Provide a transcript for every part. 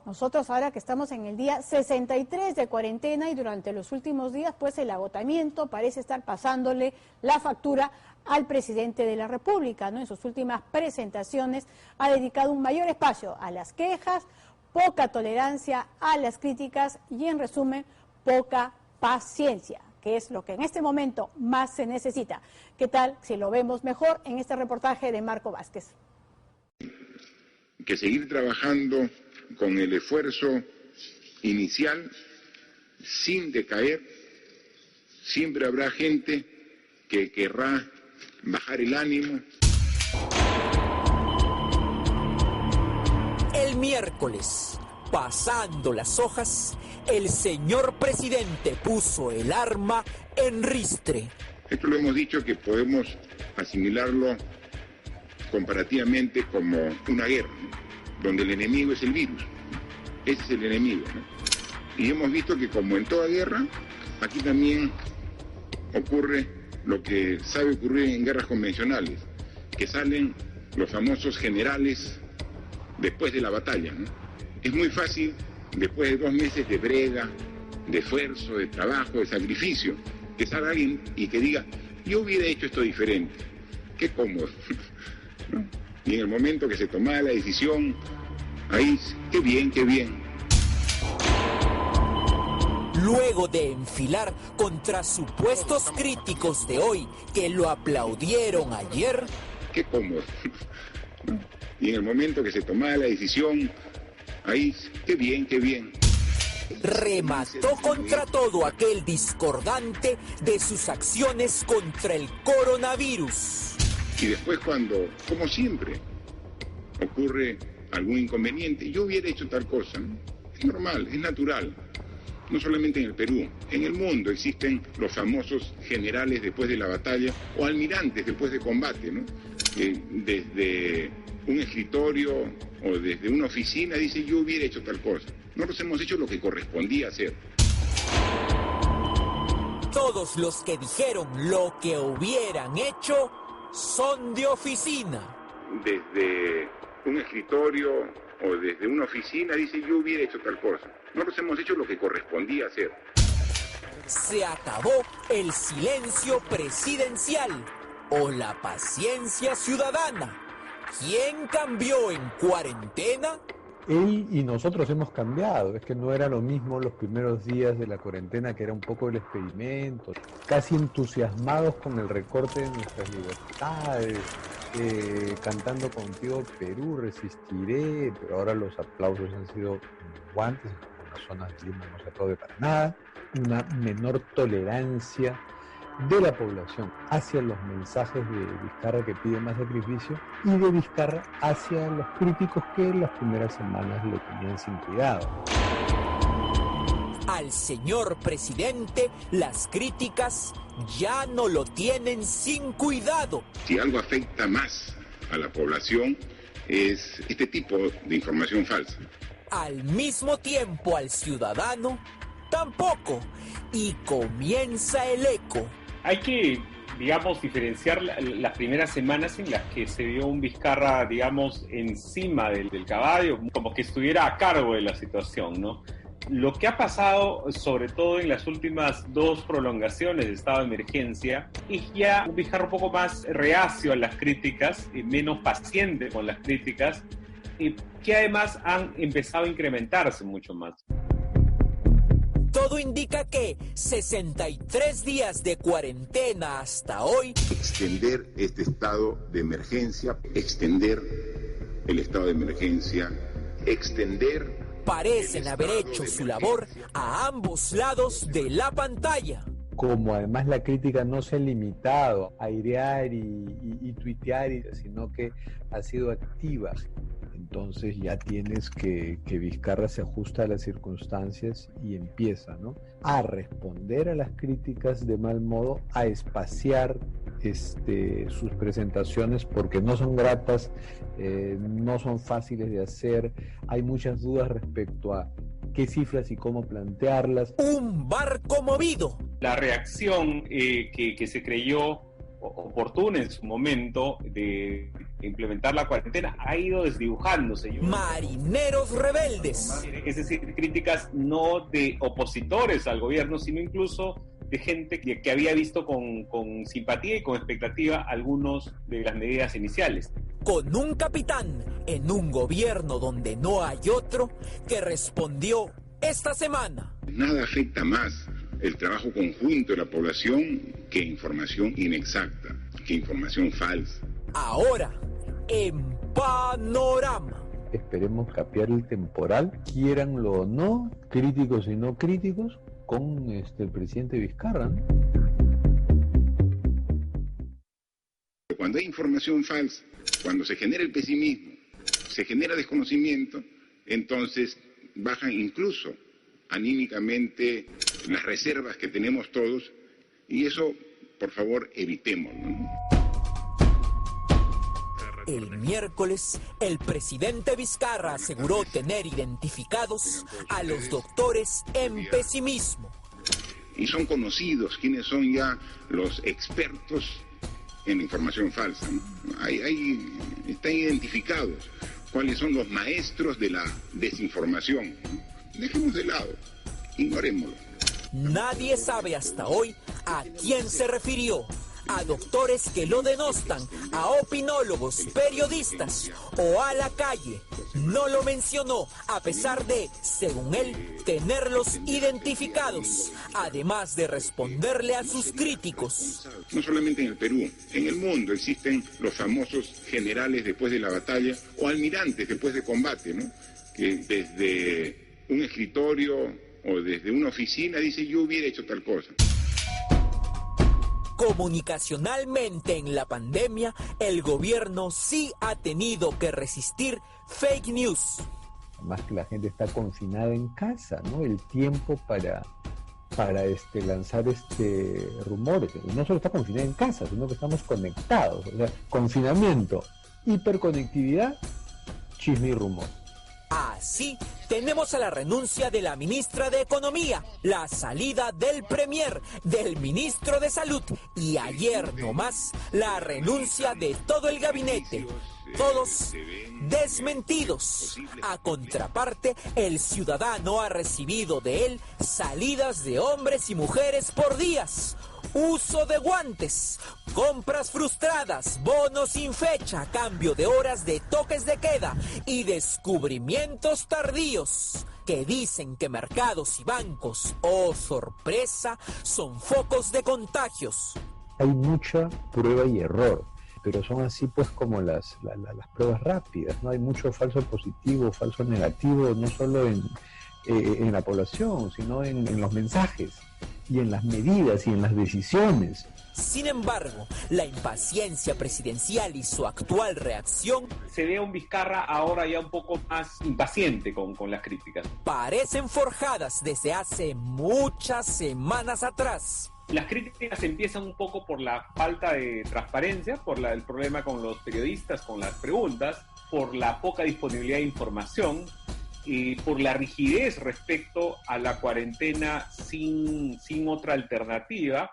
Nosotros ahora que estamos en el día 63 de cuarentena y durante los últimos días, pues el agotamiento parece estar pasándole la factura al presidente de la República, ¿no? En sus últimas presentaciones ha dedicado un mayor espacio a las quejas, poca tolerancia a las críticas y, en resumen, poca paciencia, que es lo que en este momento más se necesita. ¿Qué tal si lo vemos mejor en este reportaje de Marco Vázquez? Que seguir trabajando con el esfuerzo inicial, sin decaer. Siempre habrá gente que querrá bajar el ánimo. El miércoles, pasando las hojas, el señor presidente puso el arma en ristre. Esto lo hemos dicho que podemos asimilarlo comparativamente como una guerra, ¿no? Donde el enemigo es el virus. Ese es el enemigo, ¿no? Y hemos visto que, como en toda guerra, aquí también ocurre lo que sabe ocurrir en guerras convencionales, que salen los famosos generales después de la batalla, ¿no? Es muy fácil, después de 2 meses de brega, de esfuerzo, de trabajo, de sacrificio, que salga alguien y que diga, yo hubiera hecho esto diferente. Qué cómodo, ¿no? Y en el momento que se tomaba la decisión, ahí, qué bien, qué bien. Luego de enfilar contra supuestos críticos de hoy que lo aplaudieron ayer, qué cómodo, ¿no? Y en el momento que se tomaba la decisión, ahí, qué bien, qué bien. Remató contra todo aquel discordante de sus acciones contra el coronavirus. Y después, cuando, como siempre, ocurre algún inconveniente, yo hubiera hecho tal cosa, ¿no? Es normal, es natural. No solamente en el Perú, en el mundo existen los famosos generales después de la batalla o almirantes después de combate, ¿no? Que desde un escritorio o desde una oficina dice, yo hubiera hecho tal cosa. Nosotros hemos hecho lo que correspondía hacer. Todos los que dijeron lo que hubieran hecho son de oficina. Desde un escritorio o desde una oficina dice, yo hubiera hecho tal cosa. Nosotros hemos hecho lo que correspondía hacer. Se acabó el silencio presidencial o la paciencia ciudadana. ¿Quién cambió en cuarentena? Él y nosotros hemos cambiado, es que no era lo mismo los primeros días de la cuarentena, que era un poco el experimento, casi entusiasmados con el recorte de nuestras libertades, cantando Contigo Perú, resistiré, pero ahora los aplausos han sido guantes, en las zonas de Lima no se aplaude para nada, una menor tolerancia de la población hacia los mensajes de Vizcarra que pide más sacrificio y de Vizcarra hacia los críticos que en las primeras semanas lo tenían sin cuidado. Al señor presidente las críticas ya no lo tienen sin cuidado. Si algo afecta más a la población es este tipo de información falsa. Al mismo tiempo al ciudadano tampoco, y comienza el eco. Hay que, digamos, diferenciar las primeras semanas en las que se vio un Vizcarra, digamos, encima del caballo, como que estuviera a cargo de la situación, ¿no? Lo que ha pasado, sobre todo en las últimas 2 prolongaciones de estado de emergencia, es ya un Vizcarra un poco más reacio a las críticas, menos paciente con las críticas, que además han empezado a incrementarse mucho más. Todo indica que 63 días de cuarentena hasta hoy. Extender este estado de emergencia, extender el estado de emergencia, extender... Parecen haber hecho su labor a ambos lados de la pantalla. Como además la crítica no se ha limitado a airear y tuitear, sino que ha sido activa. Entonces ya tienes que Vizcarra se ajusta a las circunstancias y empieza, ¿no?, a responder a las críticas de mal modo, a espaciar sus presentaciones porque no son gratas, no son fáciles de hacer, hay muchas dudas respecto a qué cifras y cómo plantearlas. Un barco movido. La reacción que se creyó oportuna en su momento de implementar la cuarentena ha ido desdibujándose. Marineros rebeldes. Es decir, críticas no de opositores al gobierno, sino incluso de gente que había visto con simpatía y con expectativa algunas de las medidas iniciales. Con un capitán en un gobierno donde no hay otro, que respondió esta semana. Nada afecta más el trabajo conjunto de la población que información inexacta, que información falsa. Ahora, en Panorama. Esperemos capear el temporal, quieranlo o no, críticos y no críticos, con el presidente Vizcarra, ¿no? Cuando hay información falsa, cuando se genera el pesimismo, se genera desconocimiento, entonces bajan incluso anímicamente las reservas que tenemos todos, y eso, por favor, evitémoslo, ¿no? El miércoles, el presidente Vizcarra aseguró tener identificados a los doctores en pesimismo. Y son conocidos quiénes son ya los expertos en la información falsa, ¿no? Están identificados cuáles son los maestros de la desinformación, ¿no? Dejemos de lado, ignorémoslo. Nadie sabe hasta hoy a quién se refirió. A doctores que lo denostan, a opinólogos, periodistas o a la calle. No lo mencionó, a pesar de, según él, tenerlos identificados, además de responderle a sus críticos. No solamente en el Perú, en el mundo existen los famosos generales después de la batalla o almirantes después de combate, ¿no? Que desde un escritorio o desde una oficina dice yo hubiera hecho tal cosa. Comunicacionalmente en la pandemia, el gobierno sí ha tenido que resistir fake news. Más que la gente está confinada en casa, ¿no? El tiempo para lanzar rumores. Y no solo está confinada en casa, sino que estamos conectados. O sea, confinamiento, hiperconectividad, chisme y rumor. Así, tenemos a la renuncia de la ministra de Economía, la salida del premier, del ministro de Salud y ayer nomás la renuncia de todo el gabinete. Todos desmentidos. A contraparte, el ciudadano ha recibido de él salidas de hombres y mujeres por días, uso de guantes, compras frustradas, bonos sin fecha, cambio de horas de toques de queda y descubrimientos tardíos que dicen que mercados y bancos, oh sorpresa, son focos de contagios. Hay mucha prueba y error, pero son así pues como las pruebas rápidas, ¿no? Hay mucho falso positivo, falso negativo, no solo en la población, sino en los mensajes y en las medidas y en las decisiones. Sin embargo, la impaciencia presidencial y su actual reacción se ve a un Vizcarra ahora ya un poco más impaciente con las críticas. Parecen forjadas desde hace muchas semanas atrás. Las críticas empiezan un poco por la falta de transparencia, por el problema con los periodistas, con las preguntas, por la poca disponibilidad de información y por la rigidez respecto a la cuarentena sin otra alternativa.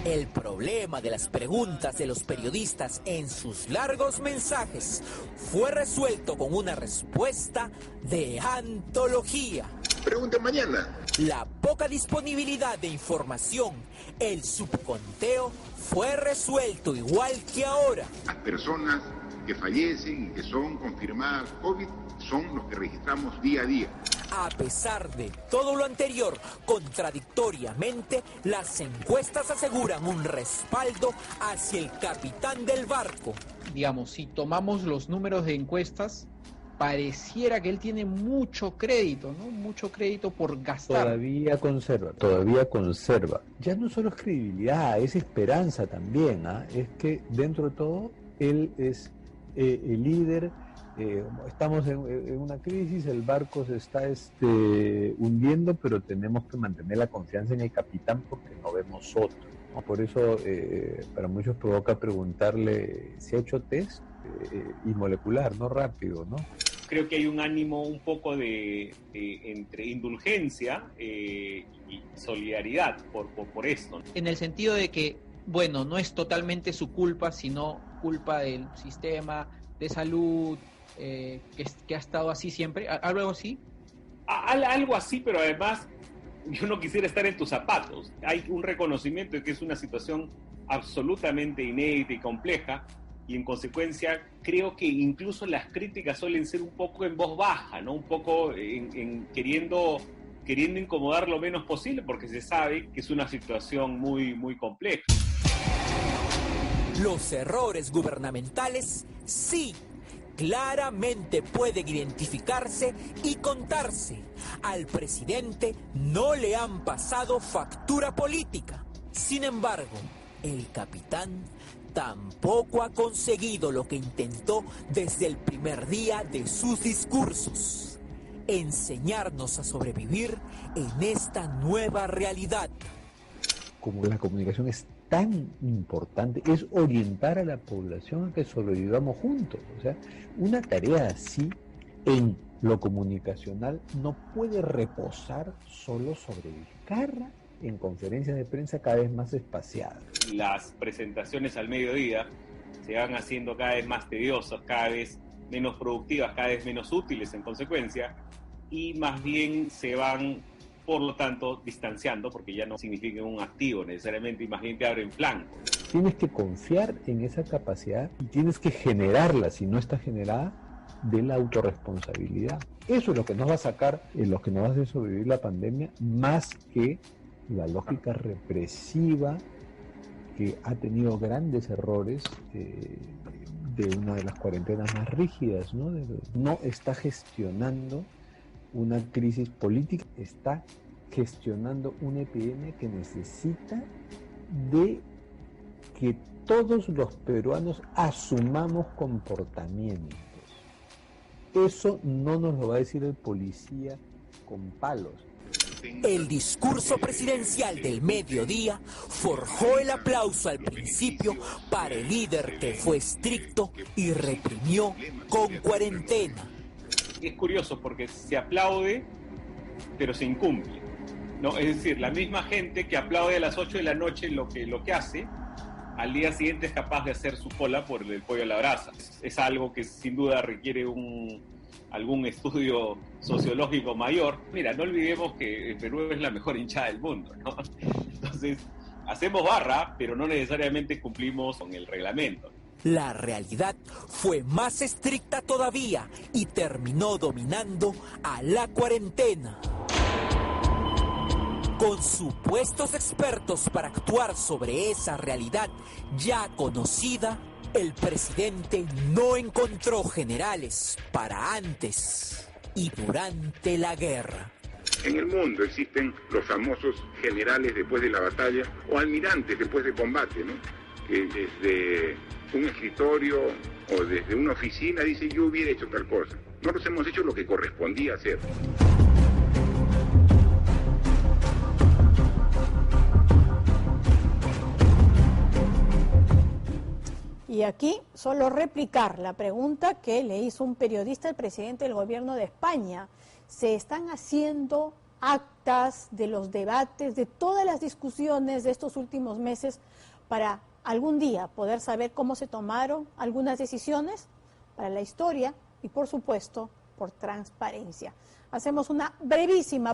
El problema de las preguntas de los periodistas en sus largos mensajes fue resuelto con una respuesta de antología. Pregunten mañana. La poca disponibilidad de información, el subconteo, fue resuelto igual que ahora. Las personas que fallecen y que son confirmadas COVID son los que registramos día a día. A pesar de todo lo anterior, contradictoriamente, las encuestas aseguran un respaldo hacia el capitán del barco. Digamos, si tomamos los números de encuestas, pareciera que él tiene mucho crédito, ¿no? Mucho crédito por gastar. Todavía conserva. Ya no solo es credibilidad, es esperanza también, ¿eh? Es que dentro de todo, él es el líder. Estamos en una crisis, el barco se está hundiendo, pero tenemos que mantener la confianza en el capitán porque no vemos otro, ¿no? Por eso para muchos provoca preguntarle si ha hecho test y molecular, no rápido, ¿no? Creo que hay un ánimo un poco de entre indulgencia y solidaridad por esto. En el sentido de que bueno, no es totalmente su culpa, sino culpa del sistema de salud, que ha estado así siempre, algo así. Algo así, pero además yo no quisiera estar en tus zapatos. Hay un reconocimiento de que es una situación absolutamente inédita y compleja, y en consecuencia creo que incluso las críticas suelen ser un poco en voz baja, ¿no? Un poco queriendo incomodar lo menos posible, porque se sabe que es una situación muy, muy compleja. Los errores gubernamentales, sí, claramente pueden identificarse y contarse. Al presidente no le han pasado factura política. Sin embargo, el capitán tampoco ha conseguido lo que intentó desde el primer día de sus discursos: enseñarnos a sobrevivir en esta nueva realidad. Como la comunicación es tan importante, es orientar a la población a que sobrevivamos juntos. O sea, una tarea así en lo comunicacional no puede reposar solo sobre Vizcarra en conferencias de prensa cada vez más espaciadas. Las presentaciones al mediodía se van haciendo cada vez más tediosas, cada vez menos productivas, cada vez menos útiles en consecuencia, y más bien se van, por lo tanto, distanciando, porque ya no significan un activo necesariamente, y más bien te abren flanco. Tienes que confiar en esa capacidad y tienes que generarla, si no está generada, de la autorresponsabilidad. Eso es lo que nos va a sacar, lo que nos va a hacer sobrevivir la pandemia, más que la lógica represiva que ha tenido grandes errores de una de las cuarentenas más rígidas, ¿no? No está gestionando una crisis política, está gestionando una epidemia que necesita de que todos los peruanos asumamos comportamientos. Eso no nos lo va a decir el policía con palos. El discurso presidencial del mediodía forjó el aplauso al principio para el líder que fue estricto y reprimió con cuarentena. Es curioso porque se aplaude, pero se incumple, ¿no? Es decir, la misma gente que aplaude a las 8 de la noche lo que hace, al día siguiente es capaz de hacer su cola por el pollo a la brasa. Es algo que sin duda requiere algún estudio sociológico mayor. Mira, no olvidemos que el Perú es la mejor hinchada del mundo, ¿no? Entonces, hacemos barra, pero no necesariamente cumplimos con el reglamento. La realidad fue más estricta todavía y terminó dominando a la cuarentena. Con supuestos expertos para actuar sobre esa realidad ya conocida, el presidente no encontró generales para antes y durante la guerra. En el mundo existen los famosos generales después de la batalla o almirantes después de combate, ¿no? Que desde un escritorio o desde una oficina dice yo hubiera hecho tal cosa. Nosotros hemos hecho lo que correspondía hacer. Y aquí solo replicar la pregunta que le hizo un periodista al presidente del gobierno de España. ¿Se están haciendo actas de los debates, de todas las discusiones de estos últimos meses para algún día poder saber cómo se tomaron algunas decisiones para la historia y, por supuesto, por transparencia? Hacemos una brevísima